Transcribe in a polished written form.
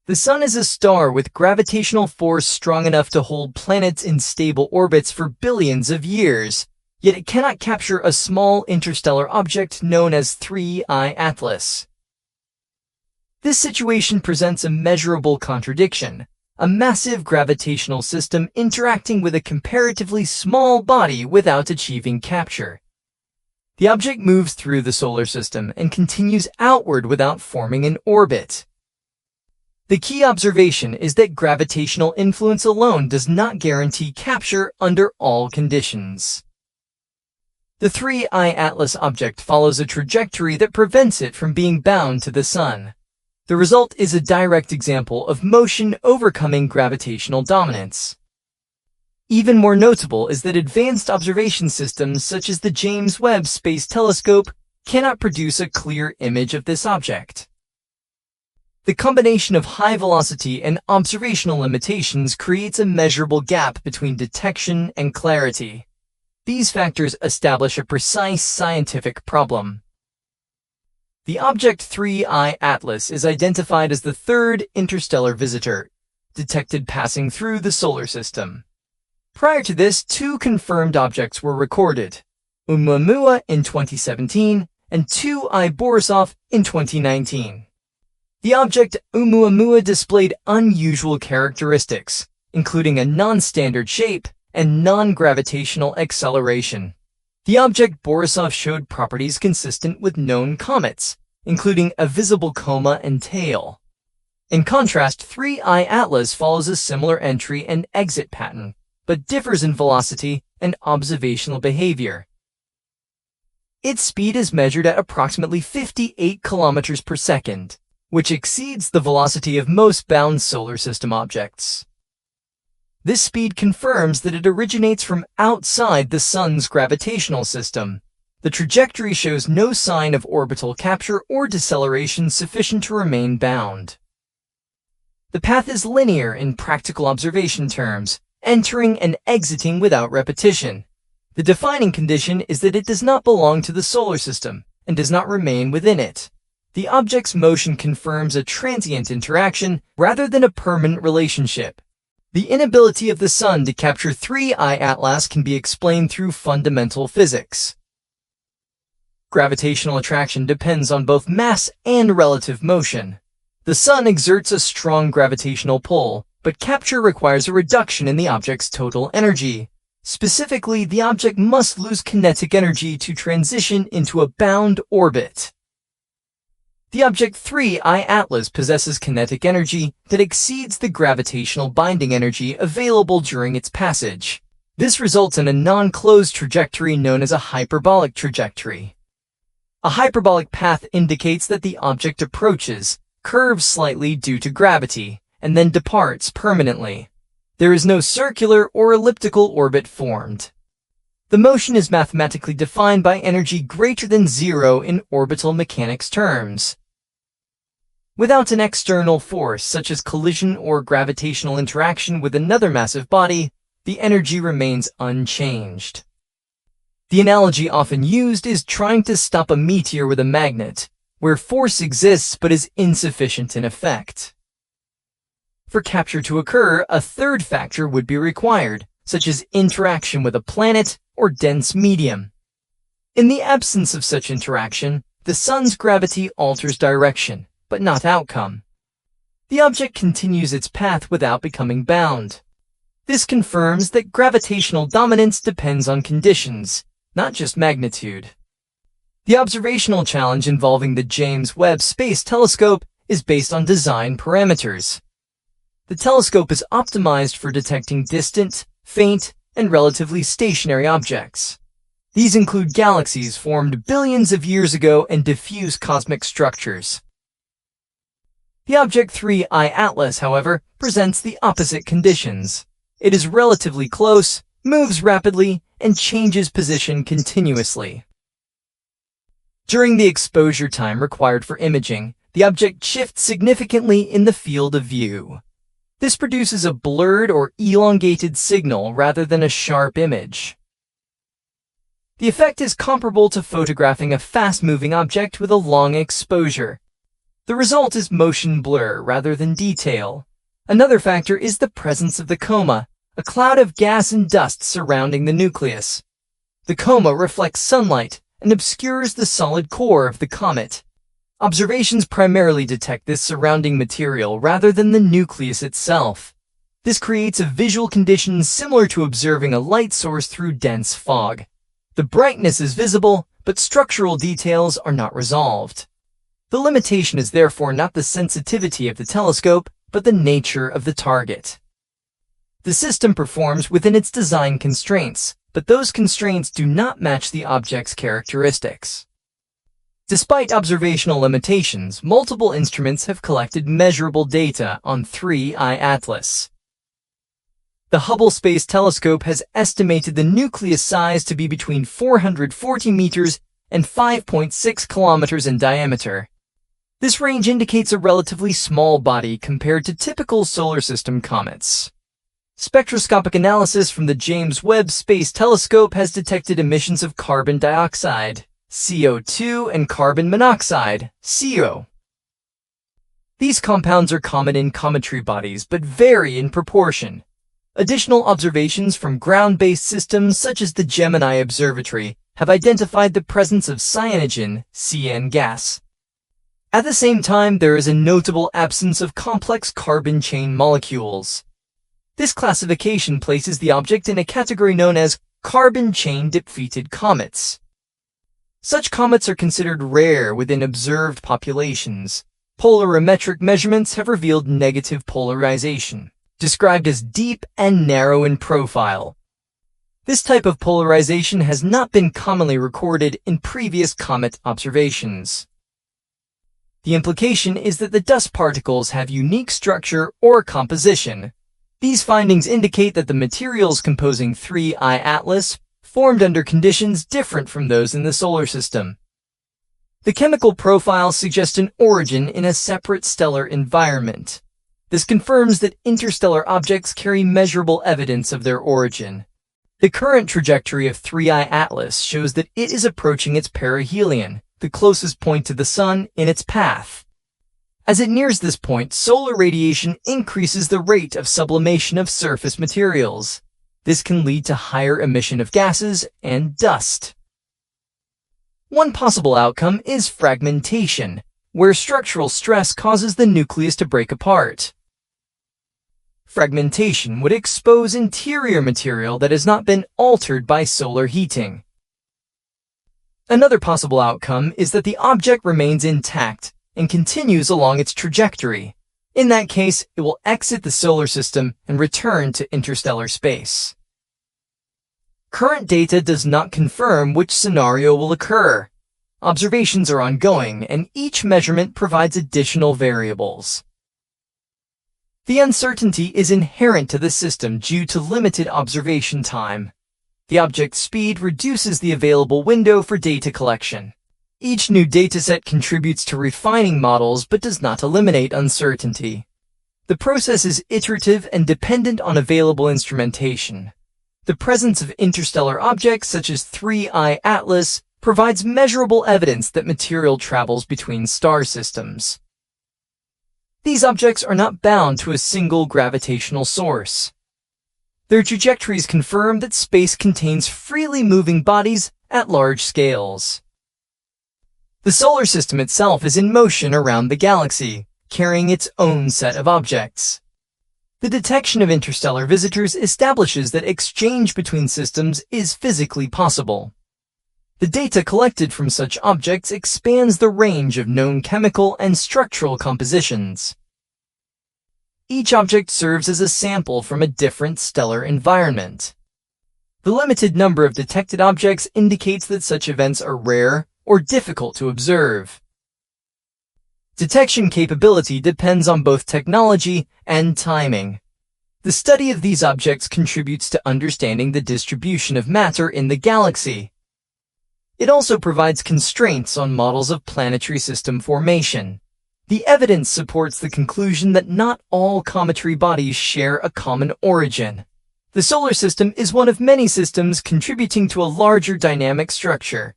The Sun is a star with gravitational force strong enough to hold planets in stable orbits for billions of years, yet it cannot capture a small interstellar object known as 3I Atlas. This situation presents a measurable contradiction, a massive gravitational system interacting with a comparatively small body without achieving capture. The object moves through the solar system and continues outward without forming an orbit. The key observation is that gravitational influence alone does not guarantee capture under all conditions. The 3I Atlas object follows a trajectory that prevents it from being bound to the Sun. The result is a direct example of motion overcoming gravitational dominance. Even more notable is that advanced observation systems such as the James Webb Space Telescope cannot produce a clear image of this object. The combination of high velocity and observational limitations creates a measurable gap between detection and clarity. These factors establish a precise scientific problem. The object 3I Atlas is identified as the third interstellar visitor, detected passing through the solar system. Prior to this, two confirmed objects were recorded, ʻOumuamua in 2017 and 2I Borisov in 2019. The object ʻOumuamua displayed unusual characteristics, including a non-standard shape and non-gravitational acceleration. The object Borisov showed properties consistent with known comets, including a visible coma and tail. In contrast, 3I Atlas follows a similar entry and exit pattern, but differs in velocity and observational behavior. Its speed is measured at approximately 58 kilometers per second, which exceeds the velocity of most bound solar system objects. This speed confirms that it originates from outside the Sun's gravitational system. The trajectory shows no sign of orbital capture or deceleration sufficient to remain bound. The path is linear in practical observation terms, entering and exiting without repetition. The defining condition is that it does not belong to the solar system and does not remain within it. The object's motion confirms a transient interaction rather than a permanent relationship. The inability of the Sun to capture 3I Atlas can be explained through fundamental physics. Gravitational attraction depends on both mass and relative motion. The Sun exerts a strong gravitational pull, but capture requires a reduction in the object's total energy. Specifically, the object must lose kinetic energy to transition into a bound orbit. The object 3I Atlas possesses kinetic energy that exceeds the gravitational binding energy available during its passage. This results in a non-closed trajectory known as a hyperbolic trajectory. A hyperbolic path indicates that the object approaches, curves slightly due to gravity, and then departs permanently. There is no circular or elliptical orbit formed. The motion is mathematically defined by energy greater than zero in orbital mechanics terms. Without an external force such as collision or gravitational interaction with another massive body, the energy remains unchanged. The analogy often used is trying to stop a meteor with a magnet, where force exists but is insufficient in effect. For capture to occur, a third factor would be required, such as interaction with a planet or dense medium. In the absence of such interaction, the Sun's gravity alters direction, but not outcome. The object continues its path without becoming bound. This confirms that gravitational dominance depends on conditions, not just magnitude. The observational challenge involving the James Webb Space Telescope is based on design parameters. The telescope is optimized for detecting distant, faint, and relatively stationary objects. These include galaxies formed billions of years ago and diffuse cosmic structures. The object 3I Atlas, however, presents the opposite conditions. It is relatively close, moves rapidly, and changes position continuously. During the exposure time required for imaging, the object shifts significantly in the field of view. This produces a blurred or elongated signal rather than a sharp image. The effect is comparable to photographing a fast-moving object with a long exposure. The result is motion blur rather than detail. Another factor is the presence of the coma, a cloud of gas and dust surrounding the nucleus. The coma reflects sunlight and obscures the solid core of the comet. Observations primarily detect this surrounding material rather than the nucleus itself. This creates a visual condition similar to observing a light source through dense fog. The brightness is visible, but structural details are not resolved. The limitation is therefore not the sensitivity of the telescope, but the nature of the target. The system performs within its design constraints, but those constraints do not match the object's characteristics. Despite observational limitations, multiple instruments have collected measurable data on 3I Atlas. The Hubble Space Telescope has estimated the nucleus size to be between 440 meters and 5.6 kilometers in diameter. This range indicates a relatively small body compared to typical solar system comets. Spectroscopic analysis from the James Webb Space Telescope has detected emissions of carbon dioxide, CO2, and carbon monoxide, CO. These compounds are common in cometary bodies but vary in proportion. Additional observations from ground-based systems such as the Gemini Observatory have identified the presence of cyanogen, CN gas. At the same time, there is a notable absence of complex carbon chain molecules. This classification places the object in a category known as carbon chain depleted comets. Such comets are considered rare within observed populations. Polarimetric measurements have revealed negative polarization, described as deep and narrow in profile. This type of polarization has not been commonly recorded in previous comet observations. The implication is that the dust particles have unique structure or composition. These findings indicate that the materials composing 3I Atlas formed under conditions different from those in the solar system. The chemical profiles suggest an origin in a separate stellar environment. This confirms that interstellar objects carry measurable evidence of their origin. The current trajectory of 3I Atlas shows that it is approaching its perihelion, the closest point to the Sun, in its path. As it nears this point, solar radiation increases the rate of sublimation of surface materials. This can lead to higher emission of gases and dust. One possible outcome is fragmentation, where structural stress causes the nucleus to break apart. Fragmentation would expose interior material that has not been altered by solar heating. Another possible outcome is that the object remains intact and continues along its trajectory. In that case, it will exit the solar system and return to interstellar space. Current data does not confirm which scenario will occur. Observations are ongoing, and each measurement provides additional variables. The uncertainty is inherent to the system due to limited observation time. The object's speed reduces the available window for data collection. Each new dataset contributes to refining models but does not eliminate uncertainty. The process is iterative and dependent on available instrumentation. The presence of interstellar objects such as 3I Atlas provides measurable evidence that material travels between star systems. These objects are not bound to a single gravitational source. Their trajectories confirm that space contains freely moving bodies at large scales. The solar system itself is in motion around the galaxy, carrying its own set of objects. The detection of interstellar visitors establishes that exchange between systems is physically possible. The data collected from such objects expands the range of known chemical and structural compositions. Each object serves as a sample from a different stellar environment. The limited number of detected objects indicates that such events are rare or difficult to observe. Detection capability depends on both technology and timing. The study of these objects contributes to understanding the distribution of matter in the galaxy. It also provides constraints on models of planetary system formation. The evidence supports the conclusion that not all cometary bodies share a common origin. The solar system is one of many systems contributing to a larger dynamic structure.